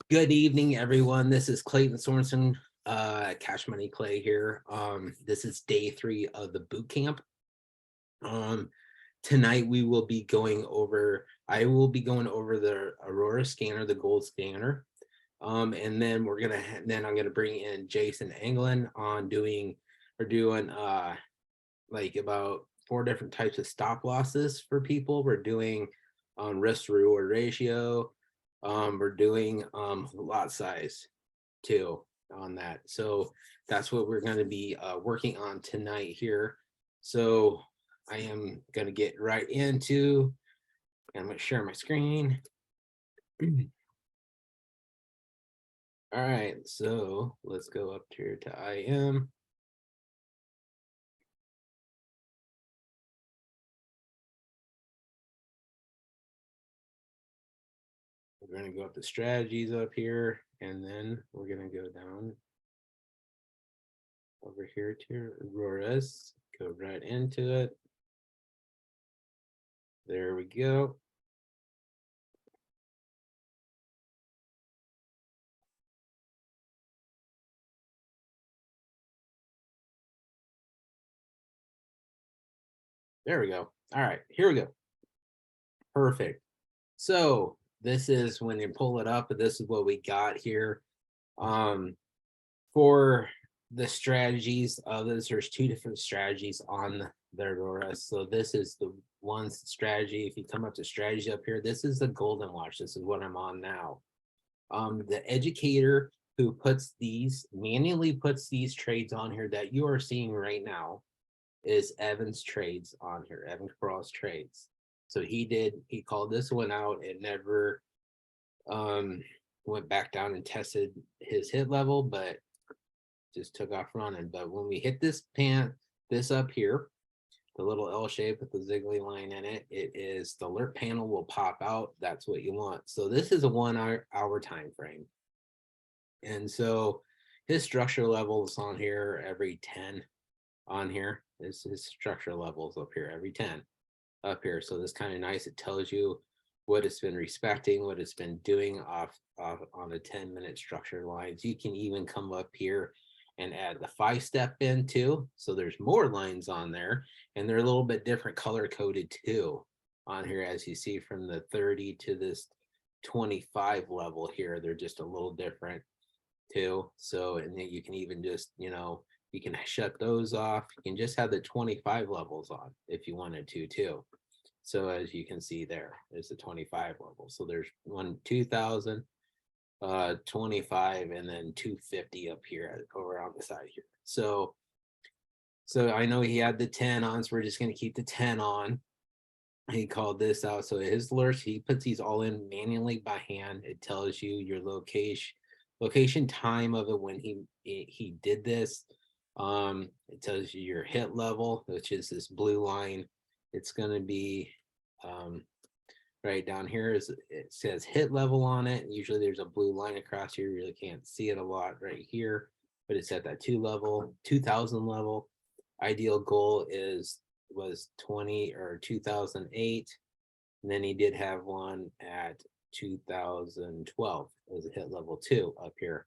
Good evening, everyone. This is Clayton Sorensen, Cash Money Clay here. This is day 3 of the boot camp. Um, Tonight we will be going over. I will be going over the Aurora scanner, the gold scanner, and then then I'm gonna bring in Jason Anglin on doing. We're doing like about 4 different types of stop losses for people. We're doing risk to reward ratio. We're doing lot size too on that. So that's what we're going to be working on tonight here. So I am going to get right into, I'm going to share my screen. All right, so let's go up here to IM. We're going to go up to strategies up here, and then we're going to go down over here to Auroras, go right into it. There we go. There we go. All right, here we go. Perfect. So this is when you pull it up, this is what we got here. Um, for the strategies of this, there's 2 different strategies on the Aurora. So this is the one strategy. If you come up to strategy up here, this is the golden watch. This is what I'm on now. The educator who manually puts these trades on here that you are seeing right now is Evan's trades on here, Evan Cross trades. So he called this one out. It never um went back down and tested his hit level, but just took off running. But when we hit this up here, the little L shape with the ziggly line in it, it is the alert panel will pop out. That's what you want. So this is a 1 hour time frame. And so his structure levels on here every 10 on here is his structure levels up here every 10 up here. So this kind of nice. It tells you what it's been respecting, what it's been doing off on the 10-minute structure lines. You can even come up here and add the 5-step in too. So there's more lines on there, and they're a little bit different color coded too on here, as you see from the 30 to this 25 level here. They're just a little different too. So, and then you can even just, you can shut those off. You can just have the 25 levels on if you wanted to too. So as you can see there's the 25 level. So there's 2000, 25, and then 250 up here over on the side here. So I know he had the 10 on, so we're just going to keep the 10 on. He called this out. So his alerts, he puts these all in manually by hand. It tells you your location time of it when he did this. It tells you your hit level, which is this blue line. It's going to be right down here. It says hit level on it. Usually there's a blue line across here. You really can't see it a lot right here, but it's at that 2000 level. Ideal goal was 20 or 2008. And then he did have one at 2012 as a hit level 2 up here.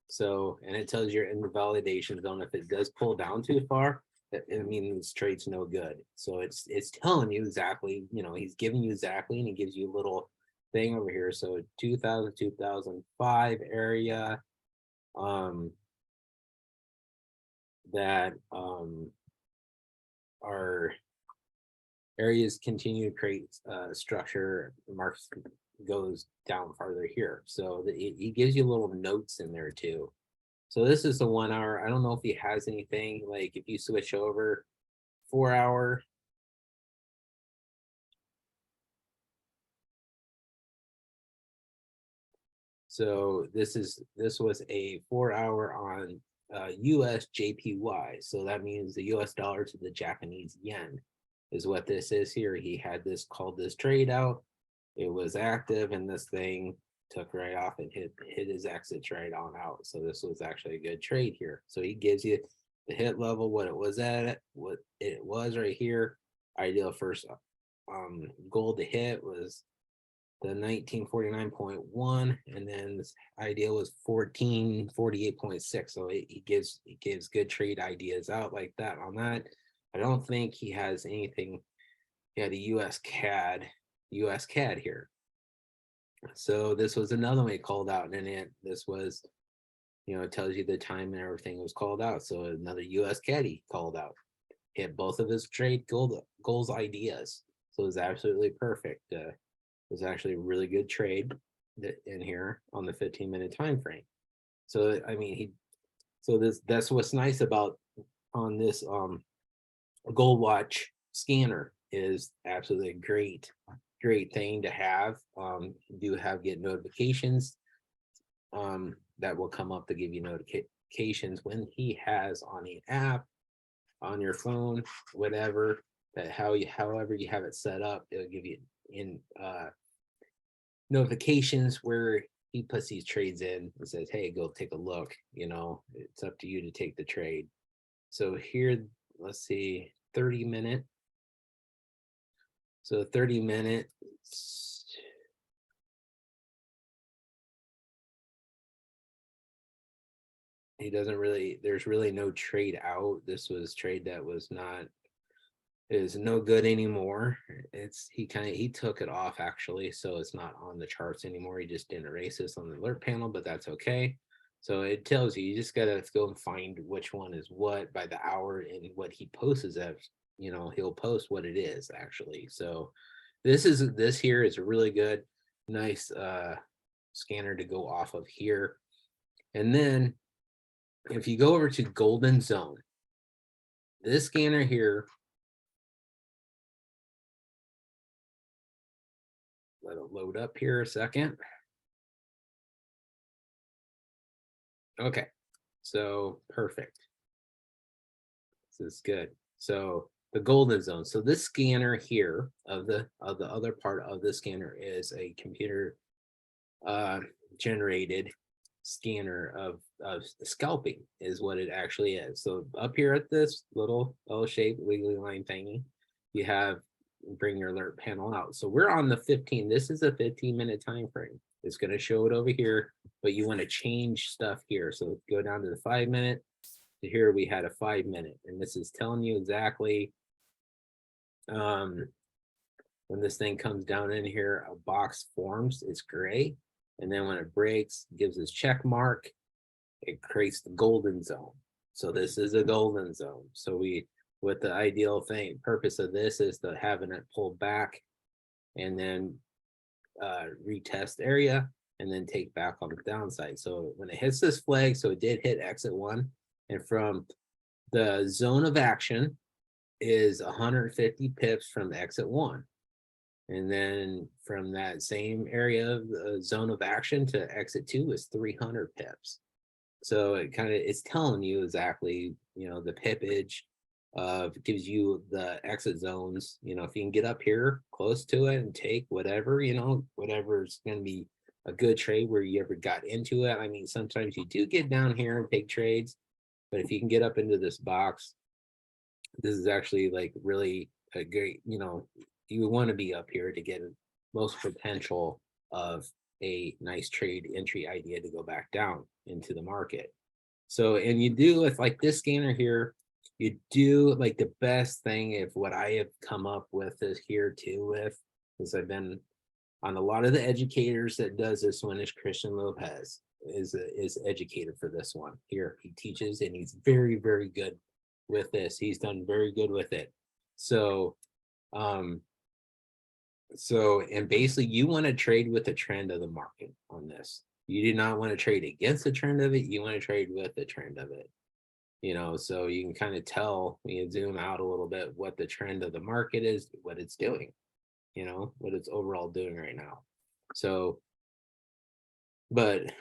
So, and it tells you're in the validation zone. If it does pull down too far, it means trade's no good. So it's telling you exactly, he's giving you exactly, and he gives you a little thing over here. So 2000, 2005 area, that our areas continue to create structure. Marks goes down farther here. So he gives you little notes in there too. So this is the 1 hour. I don't know if he has anything like if you switch over 4 hour. So this was a 4 hour on US JPY. So that means the US dollar to the Japanese yen is what this is here. He had called this trade out. It was active, and this thing took right off and hit his exits right on out. So this was actually a good trade here. So he gives you the hit level, what it was at, what it was right here. Ideal first goal to hit was the 1949.1, and then this idea was 1448.6. So he gives good trade ideas out like that on that. I don't think he has anything. He had a US CAD here. So this was another one he called out, and this was, it tells you the time and everything was called out. So another US caddy called out, hit both of his trade goals ideas. So it was absolutely perfect. It was actually a really good trade in here on the 15-minute time frame. So I mean, that's what's nice about on this gold watch scanner, is absolutely a great thing to have. You do get notifications that will come up to give you notifications when he has on the app, on your phone, whatever, that however you have it set up, it'll give you in notifications where he puts these trades in and says, hey, go take a look. It's up to you to take the trade. So here, let's see, 30-minute. So 30-minute, there's really no trade out. This was trade that is no good anymore. He took it off actually, so it's not on the charts anymore. He just didn't erase this on the alert panel, but that's okay. So it tells you just gotta go and find which one is what by the hour, and what he posts is that he'll post what it is actually. So this here is a really good, nice scanner to go off of here. And then if you go over to Golden Zone, this scanner here, let it load up here a second. Okay, so perfect. This is good. So the Golden Zone. So this scanner here of the other part of the scanner is a computer generated scanner of scalping, is what it actually is. So up here at this little L-shaped wiggly line thingy, you have bring your alert panel out. So we're on the 15. This is a 15-minute time frame. It's going to show it over here, but you want to change stuff here. So go down to the 5-minute. To here we had a 5-minute, and this is telling you exactly when this thing comes down in here, a box forms. It's gray. And then when it breaks, gives us check mark, it creates the golden zone. So this is a golden zone. So what the ideal purpose of this is to having it pulled back and then retest area and then take back on the downside. So when it hits this flag, so it did hit exit 1, and from the zone of action is 150 pips from exit 1. And then from that same area of the zone of action to exit 2 is 300 pips. So it's telling you exactly, the pippage gives you the exit zones. If you can get up here close to it and take whatever, whatever's going to be a good trade where you ever got into it. I mean, sometimes you do get down here and take trades, but if you can get up into this box, this is actually like really a great, you want to be up here to get most potential of a nice trade entry idea to go back down into the market. So, and you do with like this scanner here, you do like the best thing. If what I have come up with is here too with, is I've been on a lot of the educators that does this one is Christian Lopez is educator for this one here. He teaches and he's very, very good with this. He's done very good with it. So, and basically you want to trade with the trend of the market on this. You do not want to trade against the trend of it. You want to trade with the trend of it. So you can kind of tell when you zoom out a little bit what the trend of the market is, what it's doing, what it's overall doing right now. So, but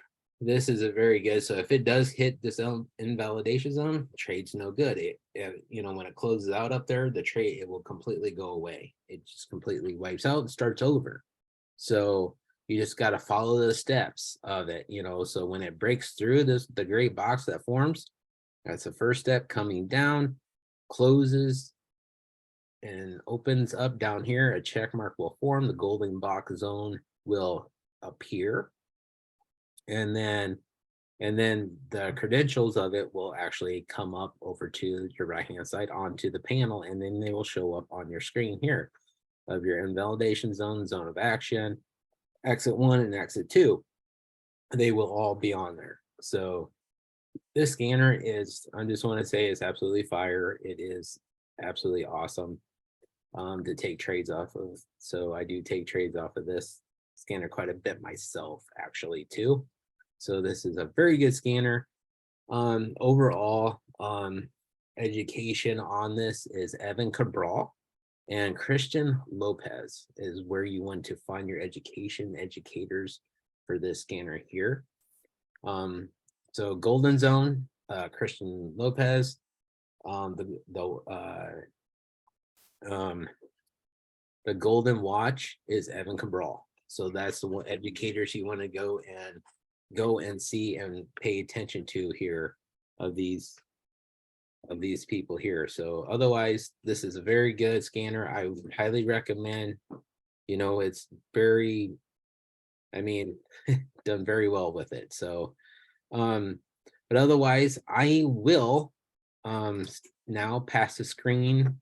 this is a very good. So if it does hit this invalidation zone, trade's no good. When it closes out up there, the trade, it will completely go away. It just completely wipes out and starts over. So you just got to follow the steps of it, so when it breaks through the gray box that forms, that's the first step. Coming down, closes and opens up down here, a check mark will form. The golden box zone will appear, and then the credentials of it will actually come up over to your right hand side onto the panel, and then they will show up on your screen here of your invalidation zone, zone of action, exit 1 and exit 2. They will all be on there. So this scanner is, I just want to say, is absolutely fire. It is absolutely awesome to take trades off of. So I do take trades off of this scanner quite a bit myself, actually, too. So this is a very good scanner. Overall, education on this is Evan Cabral and Christian Lopez is where you want to find your educators for this scanner here. So Golden Zone, Christian Lopez, the Golden Watch is Evan Cabral. So that's the one educators you want to go and see and pay attention to here of these people here. So otherwise, this is a very good scanner. I would highly recommend. You know, it's very, I mean, done very well with it. So, but otherwise, I will now pass the screen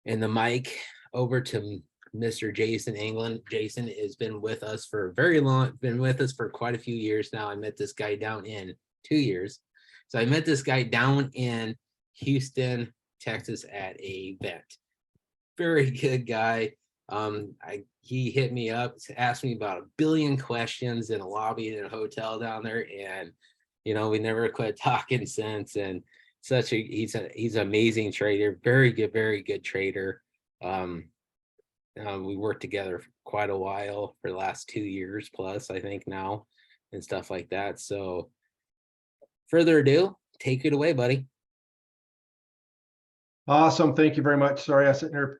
and the mic over to Mr. Jason England. Jason has been with us for very long, been with us for quite a few years now. I met this guy down in 2 years. So I met this guy down in Houston, Texas at an event. Very good guy. He hit me up, asked me about a billion questions in a lobby in a hotel down there, and you know, we never quit talking since. And he's an amazing trader, very good trader. We worked together for quite a while for the last 2 years plus, I think now, and stuff like that. So further ado, take it away, buddy. Awesome. Thank you very much. Sorry, I was sitting there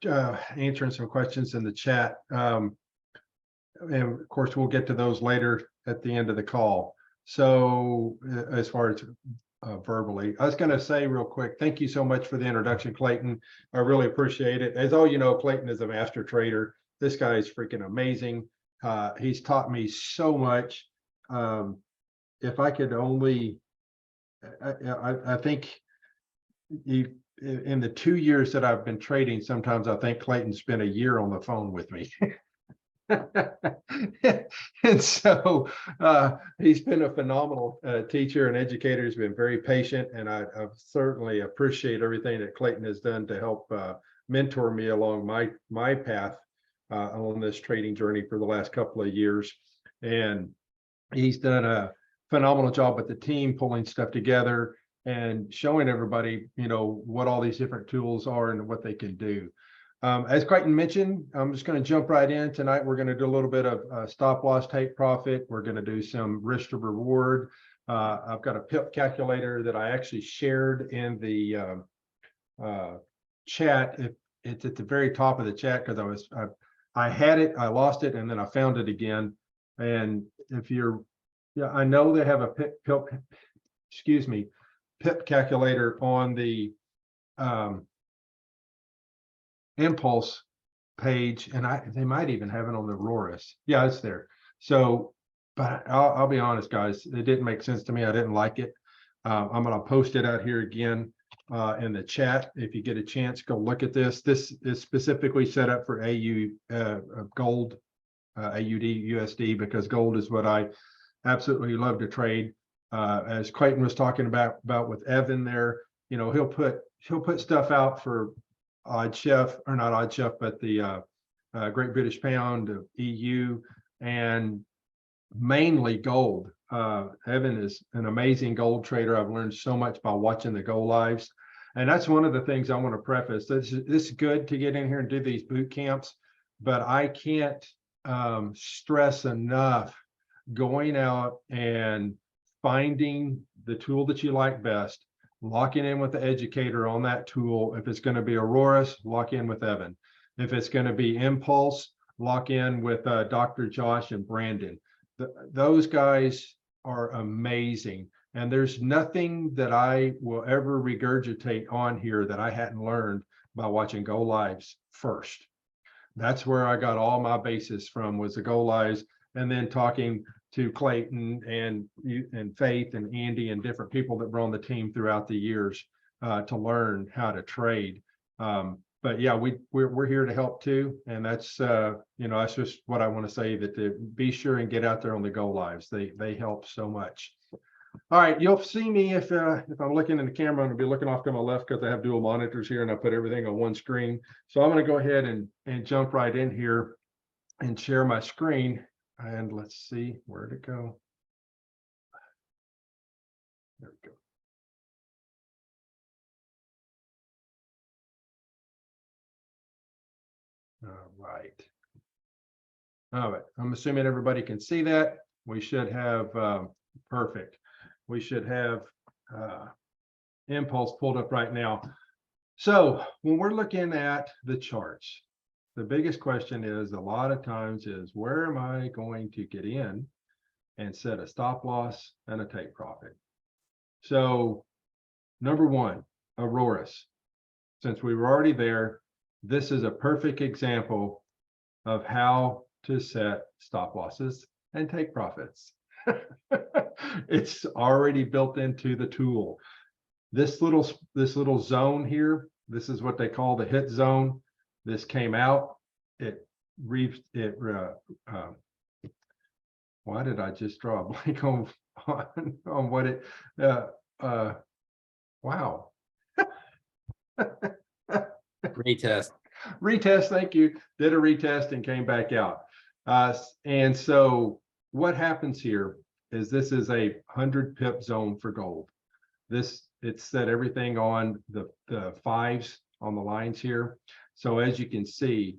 answering some questions in the chat. And of course, we'll get to those later at the end of the call. So as far as verbally, I was going to say real quick, thank you so much for the introduction, Clayton. I really appreciate it. As all you know, Clayton is a master trader. This guy is freaking amazing. He's taught me so much. If I could only, I think in the 2 years that I've been trading, sometimes I think Clayton spent a year on the phone with me. And so he's been a phenomenal teacher and educator. He's been very patient, and I certainly appreciate everything that Clayton has done to help mentor me along my path on this trading journey for the last couple of years. And he's done a phenomenal job with the team, pulling stuff together and showing everybody, you know, what all these different tools are and what they can do. As Clayton mentioned, I'm just going to jump right in. Tonight, we're going to do a little bit of stop loss, take profit. We're going to do some risk to reward. I've got a PIP calculator that I actually shared in the chat. It's at the very top of the chat because I had it, I lost it, and then I found it again. And if you're, yeah, I know they have a PIP calculator on the Impulse page, and they might even have it on the Aurora's. Yeah, it's there. So, but I'll be honest, guys, it didn't make sense to me. I didn't like it. I'm going to post it out here again in the chat. If you get a chance, go look at this. This is specifically set up for gold, AUD, USD, because gold is what I absolutely love to trade. As Clayton was talking about with Evan there, you know, he'll put stuff out for Odd Chef, or not Odd Chef, but the Great British Pound, EU, and mainly gold. Evan is an amazing gold trader. I've learned so much by watching the Go Lives. And that's one of the things I want to preface. This is good to get in here and do these boot camps, but I can't stress enough going out and finding the tool that you like best, locking in with the educator on that tool. If it's going to be Aurora's, lock in with Evan. If it's going to be Impulse, lock in with Dr. Josh and Brandon. Those guys are amazing. And there's nothing that I will ever regurgitate on here that I hadn't learned by watching Go Lives first. That's where I got all my basis from, was the go lives, and then talking to Clayton and Faith and Andy and different people that were on the team throughout the years to learn how to trade. But yeah, we're here to help too, and that's that's just what I want to say, that to be sure and get out there on the go lives. They help so much. All right, you'll see me if I'm looking in the camera, I'm gonna be looking off to my left because I have dual monitors here and I put everything on one screen. So I'm gonna go ahead and jump right in here and share my screen. And let's see where to go. There we go. All right. All right, I'm assuming everybody can see that. We should have perfect. We should have Impulse pulled up right now. So when we're looking at the charts, the biggest question is a lot of times is, where am I going to get in and set a stop loss and a take profit? So number one, Aurora's. Since we were already there, this is a perfect example of how to set stop losses and take profits. It's already built into the tool. This little zone here, this is what they call the hit zone. This came out. Why did I just draw a blank on what it? Wow. Retest. Retest, thank you. Did a retest and came back out. And so what happens here is, this is a 100 pip zone for gold. It's set everything on the fives on the lines here. So as you can see,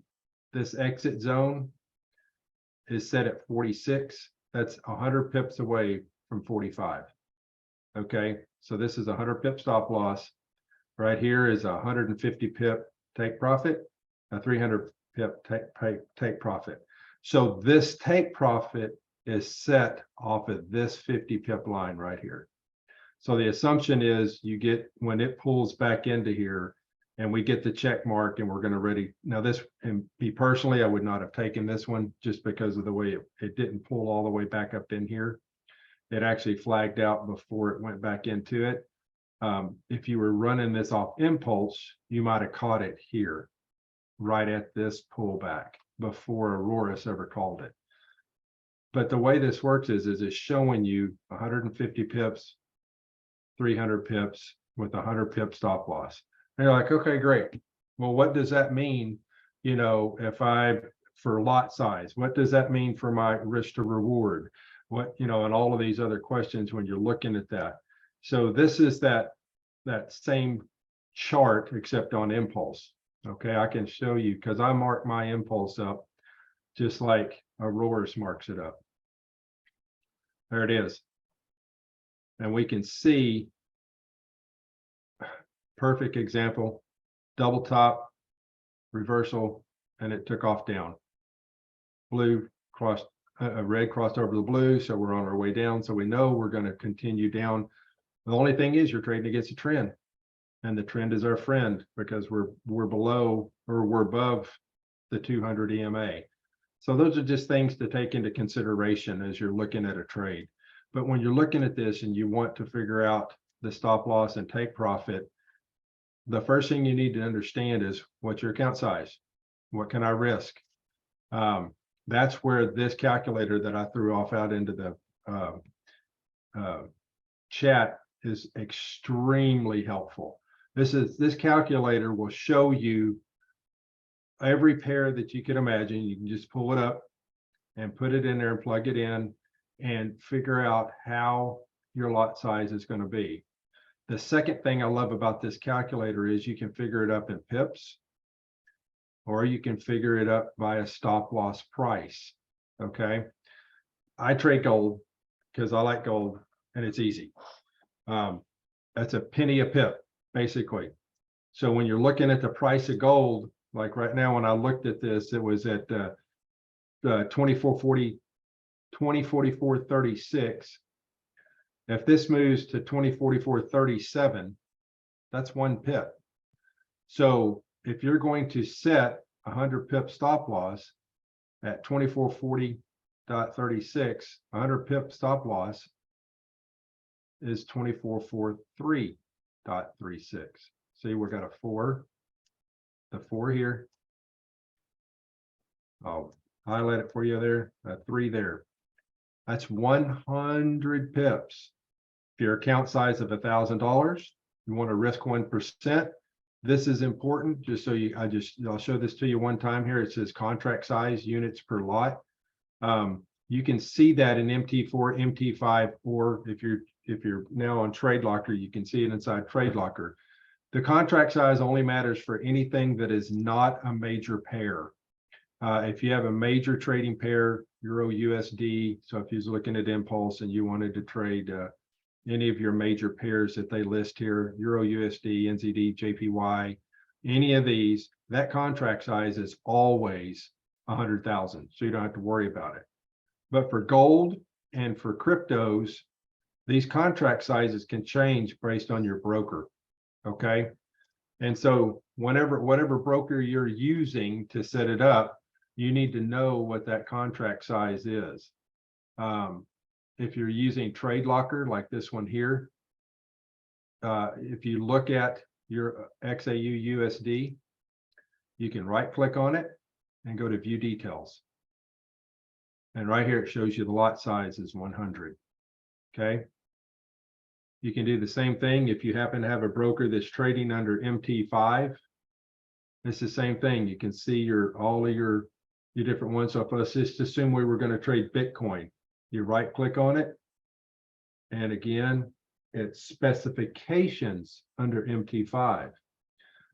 this exit zone is set at 46. That's 100 pips away from 45. Okay, so this is 100 pip stop loss. Right here is 150 pip take profit, a 300 pip take profit. So this take profit is set off of this 50 pip line right here. So the assumption is, you get, when it pulls back into here and we get the check mark and we're going to ready. Now this, and me personally, I would not have taken this one just because of the way it didn't pull all the way back up in here. It actually flagged out before it went back into it. If you were running this off Impulse, you might have caught it here, right at this pullback, before Aurora's ever called it. But the way this works is it's showing you 150 pips, 300 pips with 100 pip stop loss. And you're like, okay, great. Well, what does that mean? If for lot size, what does that mean for my risk to reward? What, and all of these other questions when you're looking at that. So this is that same chart, except on Impulse. Okay, I can show you, because I mark my Impulse up just like Aurora's marks it up. There it is. And we can see, perfect example, double top, reversal, and it took off down. Blue crossed, red crossed over the blue, so we're on our way down. So we know we're going to continue down. The only thing is, you're trading against a trend, and the trend is our friend, because we're below, or we're above the 200 EMA. So those are just things to take into consideration as you're looking at a trade. But when you're looking at this and you want to figure out the stop loss and take profit, the first thing you need to understand is, what's your account size? What can I risk? That's where this calculator that I threw off out into the chat is extremely helpful. This calculator will show you every pair that you can imagine. You can just pull it up and put it in there and plug it in and figure out how your lot size is going to be. The second thing I love about this calculator is you can figure it up in pips, or you can figure it up by a stop loss price. Okay, I trade gold because I like gold and it's easy. That's a penny a pip, basically. So when you're looking at the price of gold, like right now, when I looked at this, it was at 2044.36. If this moves to 2044.37, that's 1 pip. So if you're going to set 100 pip stop loss at 2440.36, 100 pip stop loss is 2443.36. See, we've got a 4, the 4 here. I'll highlight it for you there, a 3 there. That's 100 pips. If your account size of $1,000, you want to risk 1%. This is important, just so you, I'll show this to you one time here. It says contract size, units per lot. You can see that in MT4, MT5, or if you're now on Trade Locker, you can see it inside Trade Locker. The contract size only matters for anything that is not a major pair. If you have a major trading pair, Euro USD, so if you're looking at Impulse and you wanted to trade any of your major pairs that they list here, Euro USD, NZD, JPY, any of these, that contract size is always 100,000. So you don't have to worry about it. But for gold and for cryptos, these contract sizes can change based on your broker. Okay. And so whatever broker you're using to set it up, you need to know what that contract size is. If you're using Trade Locker, like this one here, if you look at your XAU USD, you can right click on it and go to view details. And right here, it shows you the lot size is 100. Okay. You can do the same thing if you happen to have a broker that's trading under MT5. It's the same thing. You can see all of your different ones. So if let's just assume we were going to trade Bitcoin, you right click on it. And again, it's specifications under MT5.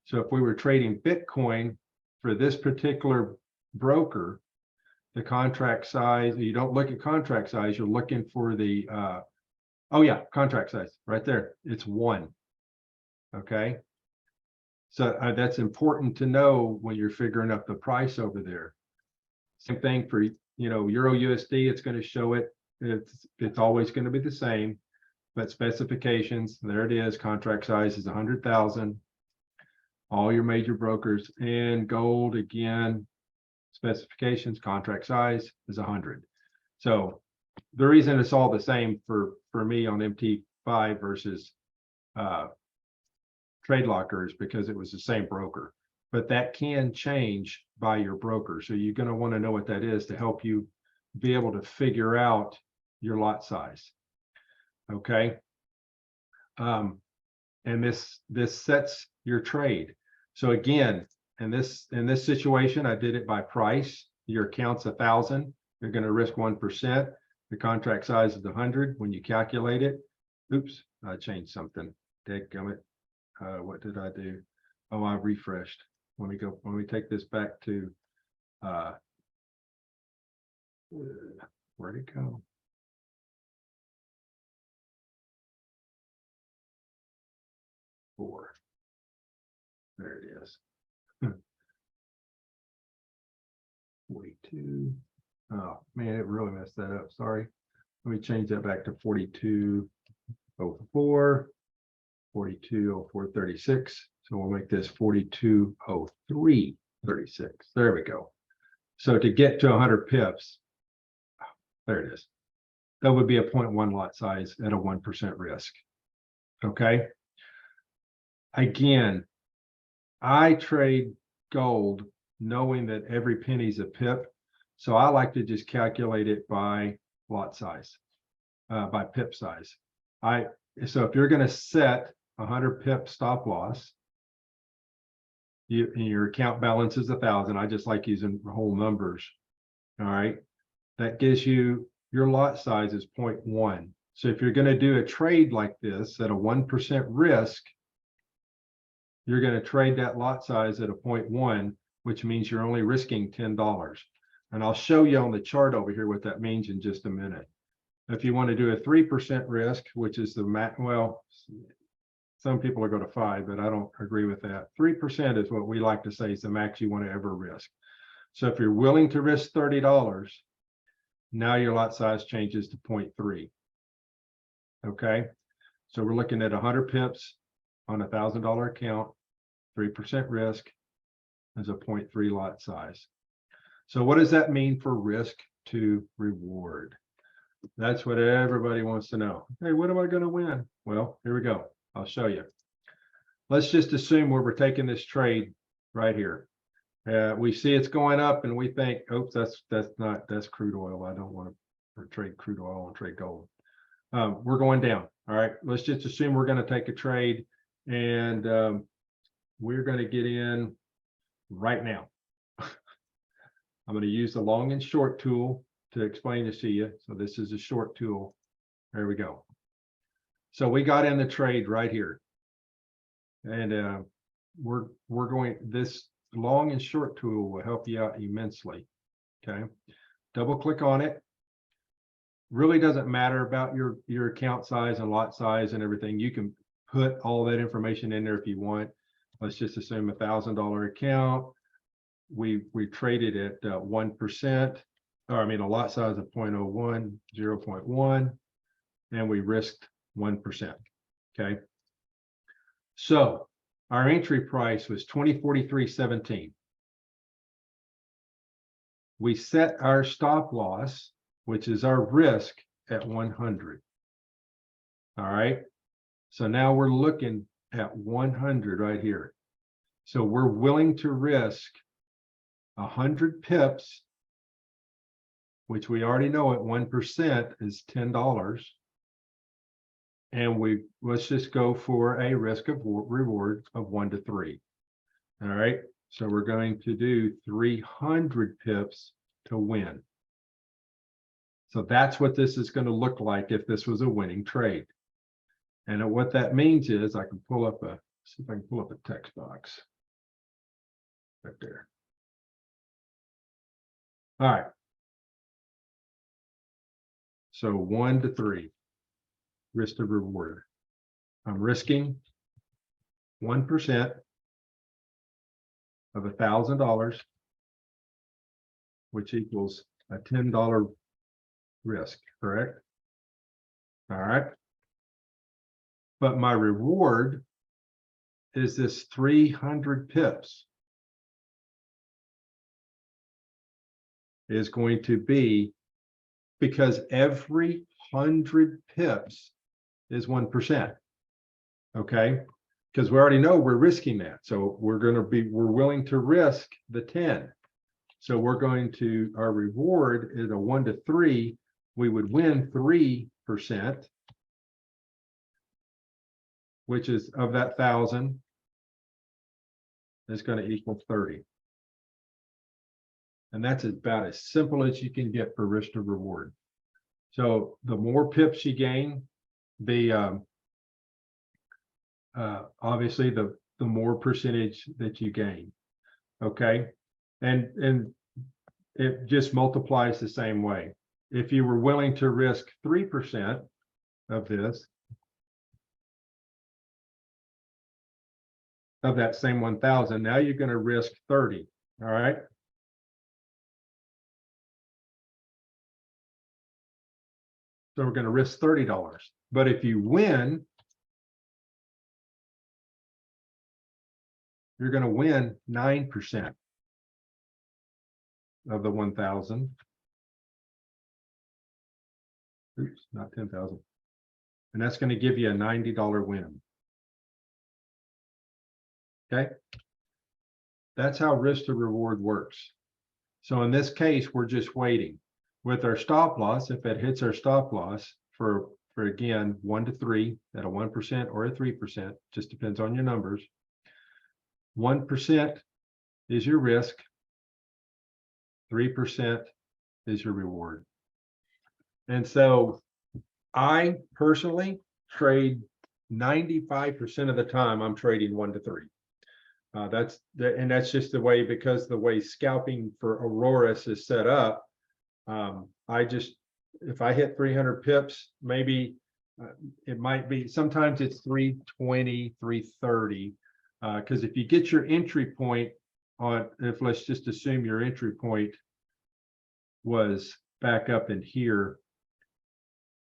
So if we were trading Bitcoin for this particular broker, the contract size, you don't look at contract size, you're looking for the, oh yeah, contract size right there. It's 1. Okay. So that's important to know when you're figuring up the price over there. Same thing for, Euro USD, it's going to show it. It's always going to be the same, but specifications, there it is. Contract size is 100,000. All your major brokers. And gold, again, specifications, contract size is 100. So the reason it's all the same for me on MT5 versus Trade Locker is because it was the same broker. But that can change by your broker. So you're going to want to know what that is to help you be able to figure out your lot size. Okay. And this sets your trade. So again, in this situation, I did it by price. Your account's 1,000. You're going to risk 1%. The contract size is 100. When you calculate it, oops, I changed something. Dadgummit. What did I do? Oh, I refreshed. Let me take this back to where'd it go? Four. There it is. 42. Oh man, it really messed that up. Sorry. Let me change that back to 4204, 4204.36. So we'll make this 4203.36. There we go. So to get to 100 pips, there it is. That would be a 0.1 lot size at a 1% risk. Okay. Again, I trade gold knowing that every penny's a pip. So I like to just calculate it by lot size, by pip size. So if you're going to set 100 pip stop loss, your account balance is 1,000. I just like using whole numbers. All right. That gives you your lot size is 0.1. So if you're going to do a trade like this at a 1% risk, you're going to trade that lot size at a 0.1, which means you're only risking $10. And I'll show you on the chart over here what that means in just a minute. If you want to do a 3% risk, which is the max, well, some people are going to 5, but I don't agree with that. 3% is what we like to say is the max you want to ever risk. So if you're willing to risk $30, now your lot size changes to 0.3. Okay. So we're looking at 100 pips on a $1,000 account, 3% risk. as a 0.3 lot size. So what does that mean for risk to reward? That's what everybody wants to know. Hey, what am I going to win? Well, here we go. I'll show you. Let's just assume where we're taking this trade right here. We see it's going up and we think, oops, that's crude oil. I don't want to trade crude oil and trade gold. We're going down. All right, let's just assume we're going to take a trade and we're going to get in right now. I'm going to use the long and short tool to explain this to you. So this is a short tool. There we go. So we got in the trade right here. And we're going, this long and short tool will help you out immensely. Okay. Double click on it. Really doesn't matter about your account size and lot size and everything. You can put all that information in there if you want. Let's just assume $1,000 account. We traded at 1%, or I mean a lot size of 0.01, 0.1, and we risked 1%. Okay. So our entry price was 2043.17. We set our stop loss, which is our risk, at 100. All right. So now we're looking at 100 right here. So we're willing to risk 100 pips, which we already know at 1% is $10. And let's just go for a risk of reward of 1 to 3. All right. So we're going to do 300 pips to win. So that's what this is going to look like if this was a winning trade. And what that means is I can pull up see if I can pull up a text box right there. All right. So 1 to 3, risk to reward. I'm risking 1% of $1,000, which equals a $10 risk, correct? All right. But my reward is this 300 pips is going to be, because every 100 pips is 1%. Okay. Because we already know we're risking that. So we're willing to risk the 10. So we're going to, our reward is a 1 to 3. We would win 3%, which is of that 1,000, is going to equal 30. And that's about as simple as you can get for risk to reward. So the more pips you gain, the obviously the more percentage that you gain. Okay. And it just multiplies the same way. If you were willing to risk 3% of this, of that same 1,000, now you're going to risk 30. All right. So we're going to risk $30. But if you win, you're going to win 9% of the 1,000. Oops, not 10,000. And that's going to give you a $90 win. Okay. That's how risk to reward works. So in this case, we're just waiting. With our stop loss, if it hits our stop loss for again 1 to 3 at a 1% or a 3%, just depends on your numbers. 1% is your risk, 3% is your reward. And so I personally trade 95% of the time I'm trading 1 to 3. That's just the way, because the way scalping for Auroras is set up. If I hit 300 pips, maybe it might be, sometimes it's 320, 330. Because if you get your entry point on, if let's just assume your entry point was back up in here,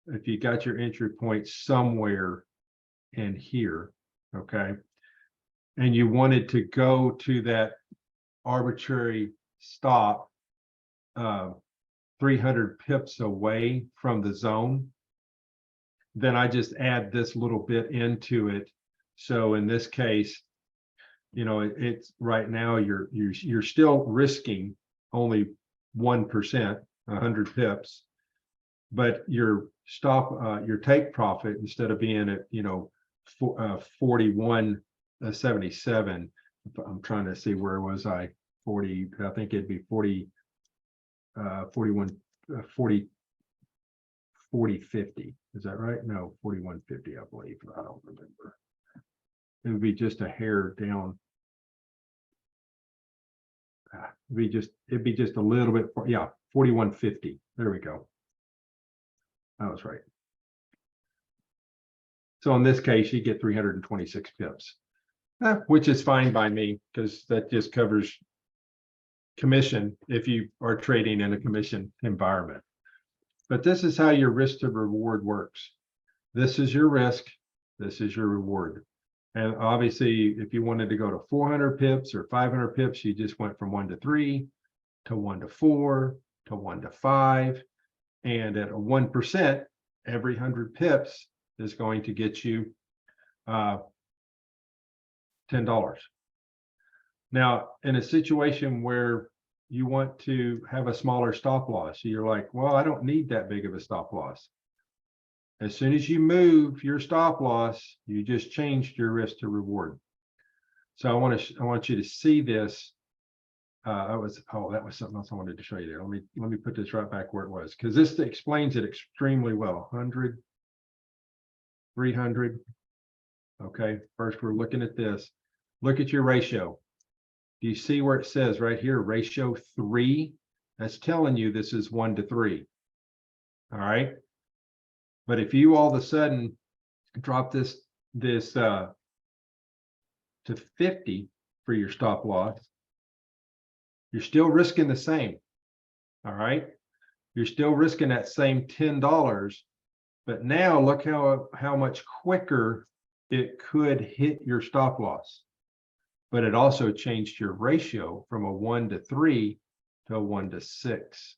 if you got your entry point somewhere in here, okay, and you wanted to go to that arbitrary stop 300 pips away from the zone, then I just add this little bit into it. So in this case, it's right now you're still risking only 1%, 100 pips, but your your take profit, instead of being at 41.77, I'm trying to see, where was I? 40, I think it'd be 40, 41, 40, 40.50. Is that right? No, 41.50, I believe. I don't remember. It would be just a hair down. It'd be just a little bit, yeah, 41.50. There we go. I was right. So in this case, you get 326 pips, which is fine by me, because that just covers commission if you are trading in a commission environment. But this is how your risk to reward works. This is your risk. This is your reward. And obviously, if you wanted to go to 400 pips or 500 pips, you just went from 1 to 3 to 1 to 4 to 1 to 5. And at a 1%, every 100 pips is going to get you $10. Now, in a situation where you want to have a smaller stop loss, you're like, well, I don't need that big of a stop loss. As soon as you move your stop loss, you just changed your risk to reward. So I want you to see this. That was something else I wanted to show you there. Let me put this right back where it was, because this explains it extremely well. 100, 300. Okay, first we're looking at this. Look at your ratio. Do you see where it says right here, ratio 3? That's telling you this is 1 to 3. All right. But if you all of a sudden drop this to 50 for your stop loss, you're still risking the same. All right. You're still risking that same $10, but now look how much quicker it could hit your stop loss. But it also changed your ratio from a 1 to 3 to a 1 to 6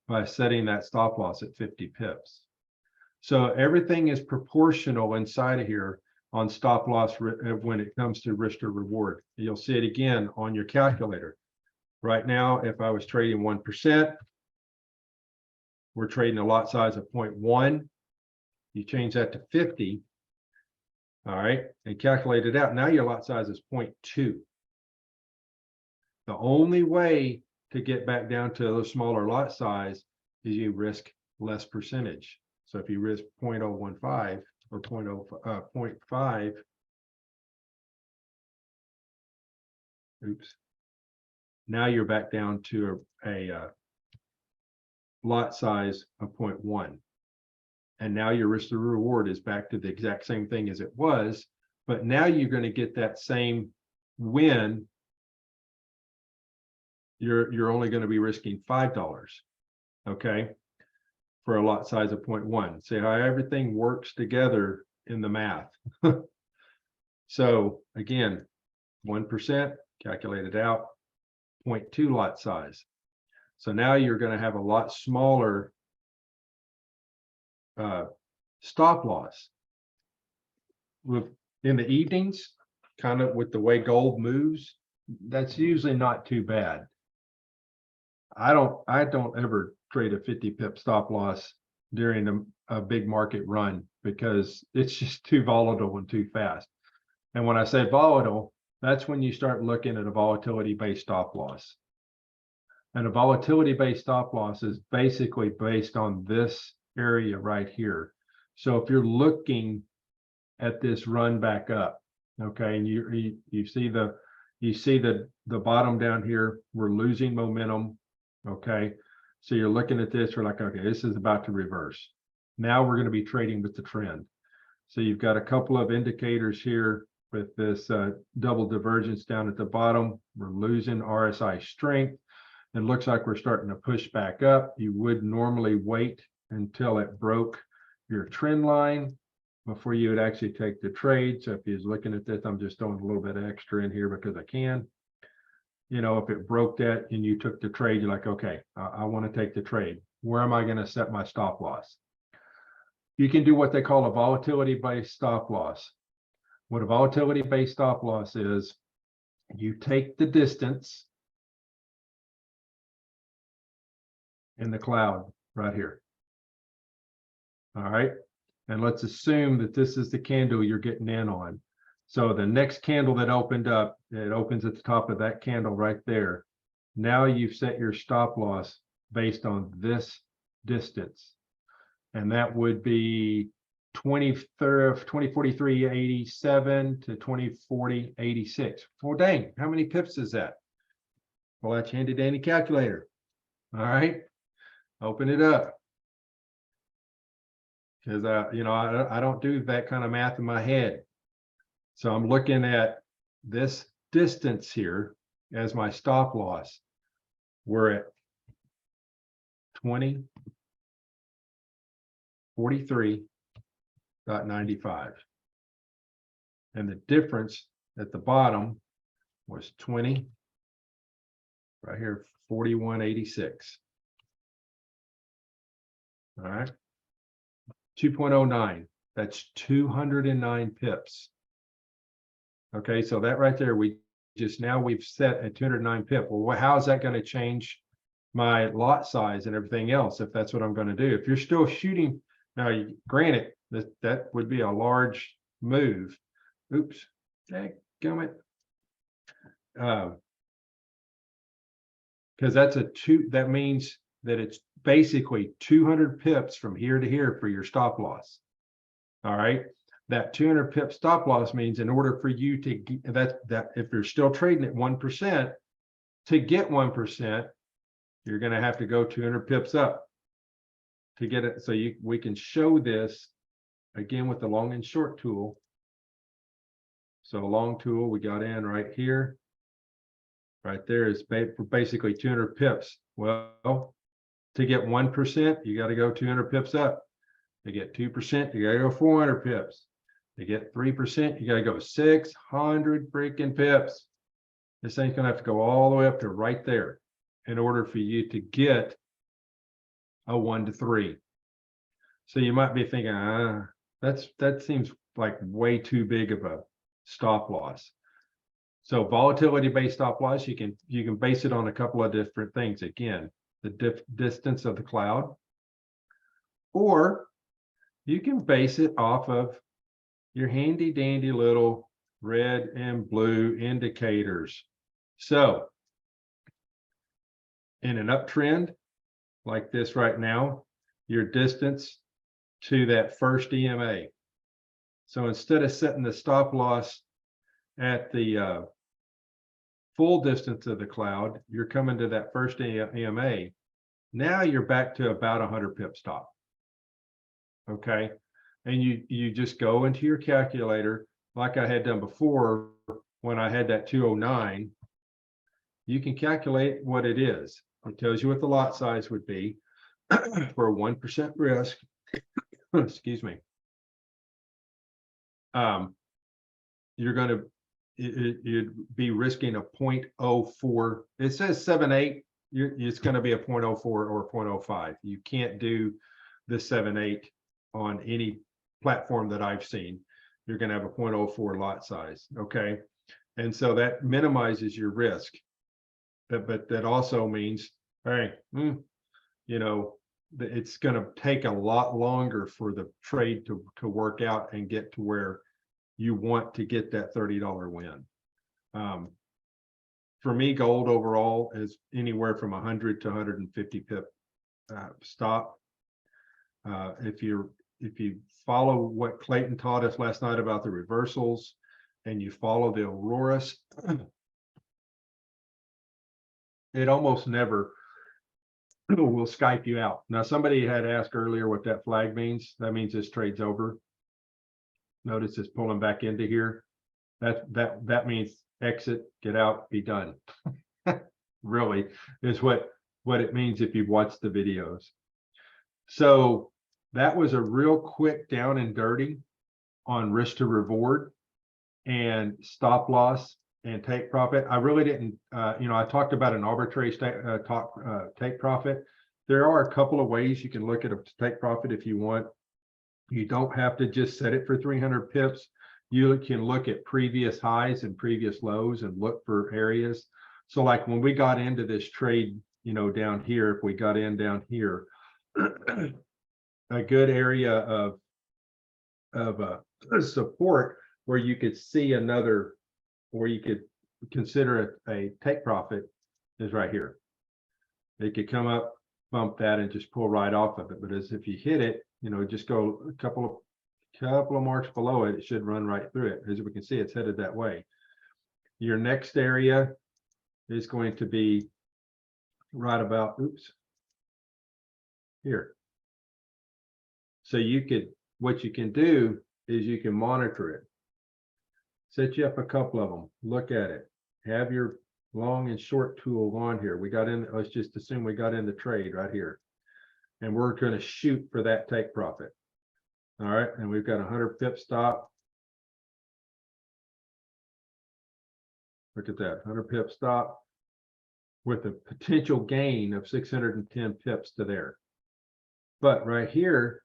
by setting that stop loss at 50 pips. So everything is proportional inside of here on stop loss when it comes to risk to reward. You'll see it again on your calculator. Right now, if I was trading 1%, we're trading a lot size of 0.1. You change that to 50. All right, and calculate it out. Now your lot size is 0.2. The only way to get back down to a smaller lot size is you risk less percentage. So if you risk 0.015 or 0.5, oops, now you're back down to a lot size of 0.1. And now your risk to reward is back to the exact same thing as it was, but now you're going to get that same win. You're only going to be risking $5, okay, for a lot size of 0.1. See how everything works together in the math. So again, 1%, calculate it out, 0.2 lot size. So now you're going to have a lot smaller stop loss. In the evenings, kind of with the way gold moves, that's usually not too bad. I don't ever trade a 50 pip stop loss during a big market run, because it's just too volatile and too fast. And when I say volatile, that's when you start looking at a volatility based stop loss. And a volatility based stop loss is basically based on this area right here. So if you're looking at this run back up, okay, and you see the bottom down here, we're losing momentum, okay. So you're looking at this, we're like, okay, this is about to reverse. Now we're going to be trading with the trend. So you've got a couple of indicators here with this double divergence down at the bottom. We're losing RSI strength. It looks like we're starting to push back up. You would normally wait until it broke your trend line before you would actually take the trade. So if you're looking at this, I'm just throwing a little bit extra in here because I can. you know, if it broke that and you took the trade, you're like, okay, I want to take the trade. Where am I going to set my stop loss? You can do what they call a volatility-based stop loss. What a volatility-based stop loss is, you take the distance in the cloud right here. All right. And let's assume that this is the candle you're getting in on. So the next candle that opened up, it opens at the top of that candle right there. Now you've set your stop loss based on this distance. And that would be 2043.87 to 2040.86. Well, dang, how many pips is that? Well, that's handy dandy calculator. All right, open it up. Because I don't do that kind of math in my head. So I'm looking at this distance here as my stop loss. We're at 2043.95. And the difference at the bottom was 20, right here, 41.86. All right. 2.09, that's 209 pips. Okay, so that right there, we've set at 209 pip. Well, how is that going to change my lot size and everything else if that's what I'm going to do? If you're still shooting, now granted, that would be a large move. Oops, dadgummit. Because that means that it's basically 200 pips from here to here for your stop loss. All right, that 200 pip stop loss means in order for you to get that if you're still trading at 1%, to get 1%, you're going to have to go 200 pips up to get it. So we can show this again with the long and short tool. So long tool, we got in right here. Right there is basically 200 pips. Well, to get 1%, you got to go 200 pips up. To get 2%, you got to go 400 pips. To get 3%, you got to go 600 freaking pips. This thing's going to have to go all the way up to right there in order for you to get a 1 to 3. So you might be thinking, that seems like way too big of a stop loss. So volatility-based stop loss, you can base it on a couple of different things. Again, the distance of the cloud, or you can base it off of your handy dandy little red and blue indicators. So in an uptrend like this right now, your distance to that first EMA. So instead of setting the stop loss at the full distance of the cloud, you're coming to that first EMA. Now you're back to about 100 pip stop. Okay, and you just go into your calculator like I had done before when I had that 209. You can calculate what it is. It tells you what the lot size would be for a 1% risk. Excuse me. You're going to you'd be risking a 0.04. It says 7.8. It's going to be a 0.04 or a 0.05. You can't do the 7.8 on any platform that I've seen. You're going to have a 0.04 lot size. Okay, and so that minimizes your risk. But that also means, hey, it's going to take a lot longer for the trade to work out and get to where you want to get that $30 win. For me, gold overall is anywhere from 100 to 150 pip stop. If you follow what Clayton taught us last night about the reversals, and you follow the auroras, it almost never will Skype you out. Now, somebody had asked earlier what that flag means. That means this trade's over. Notice it's pulling back into here. That means exit, get out, be done. Really is what it means if you've watched the videos. So that was a real quick down and dirty on risk to reward and stop loss and take profit. I really didn't, I talked about an arbitrary take profit. There are a couple of ways you can look at a take profit if you want. You don't have to just set it for 300 pips. You can look at previous highs and previous lows and look for areas. So like when we got into this trade, down here, if we got in down here, a good area of support where you could see another, where you could consider it a take profit is right here. It could come up, bump that, and just pull right off of it. But as if you hit it, just go a couple of marks below it, it should run right through it. As we can see, it's headed that way. Your next area is going to be right about, here. So what you can do is you can monitor it. Set you up a couple of them, look at it, have your long and short tool on here. Let's just assume we got in the trade right here, and we're going to shoot for that take profit. All right, and we've got a 100 pip stop. Look at that, 100 pip stop with a potential gain of 610 pips to there. But right here,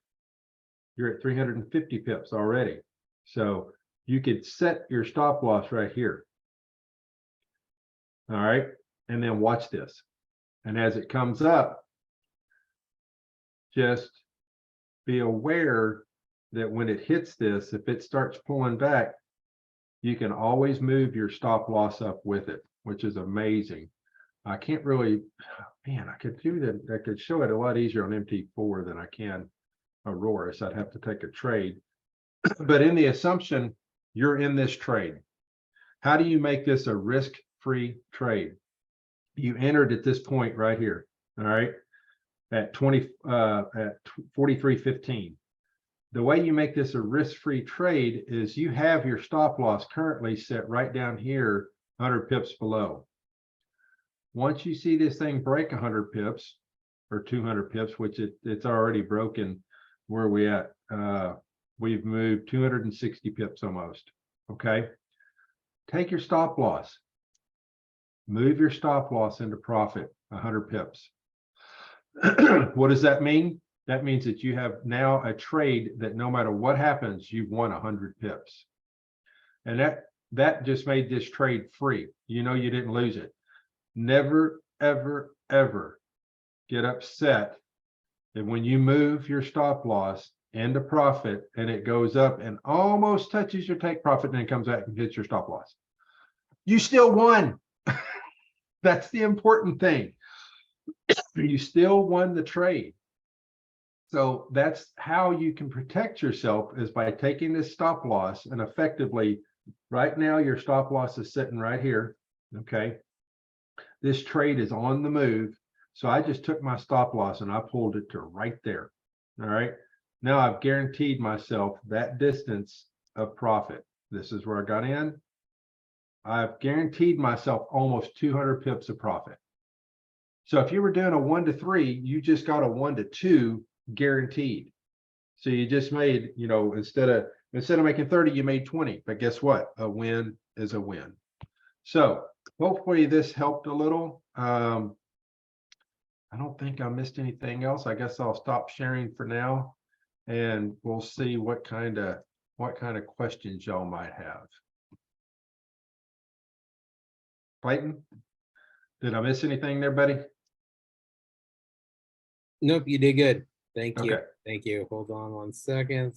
you're at 350 pips already. So you could set your stop loss right here. All right, and then watch this. And as it comes up, just be aware that when it hits this, if it starts pulling back, you can always move your stop loss up with it, which is amazing. I can't really, man, I could do that. I could show it a lot easier on MT4 than I can Aurora. So I'd have to take a trade. But in the assumption you're in this trade, how do you make this a risk-free trade? You entered at this point right here, all right, at 43.15. The way you make this a risk-free trade is you have your stop loss currently set right down here, 100 pips below. Once you see this thing break 100 pips or 200 pips, which it's already broken, where are we at? We've moved 260 pips almost. Okay. Take your stop loss, move your stop loss into profit, 100 pips. What does that mean? That means that you have now a trade that no matter what happens, you've won 100 pips. And that just made this trade free. You didn't lose it. Never, ever, ever get upset that when you move your stop loss into profit and it goes up and almost touches your take profit and then comes back and hits your stop loss. You still won. That's the important thing. You still won the trade. So that's how you can protect yourself, is by taking this stop loss, and effectively right now your stop loss is sitting right here. Okay. This trade is on the move. So I just took my stop loss and I pulled it to right there. All right. Now I've guaranteed myself that distance of profit. This is where I got in. I've guaranteed myself almost 200 pips of profit. So if you were doing a 1 to 3, you just got a 1 to 2 guaranteed. So you just made, instead of making 30, you made 20. But guess what? A win is a win. So hopefully this helped a little. I don't think I missed anything else. I guess I'll stop sharing for now, and we'll see what kind of questions y'all might have. Clayton, did I miss anything there, buddy? Nope, you did good. Thank you. Okay. Thank you. Hold on one second.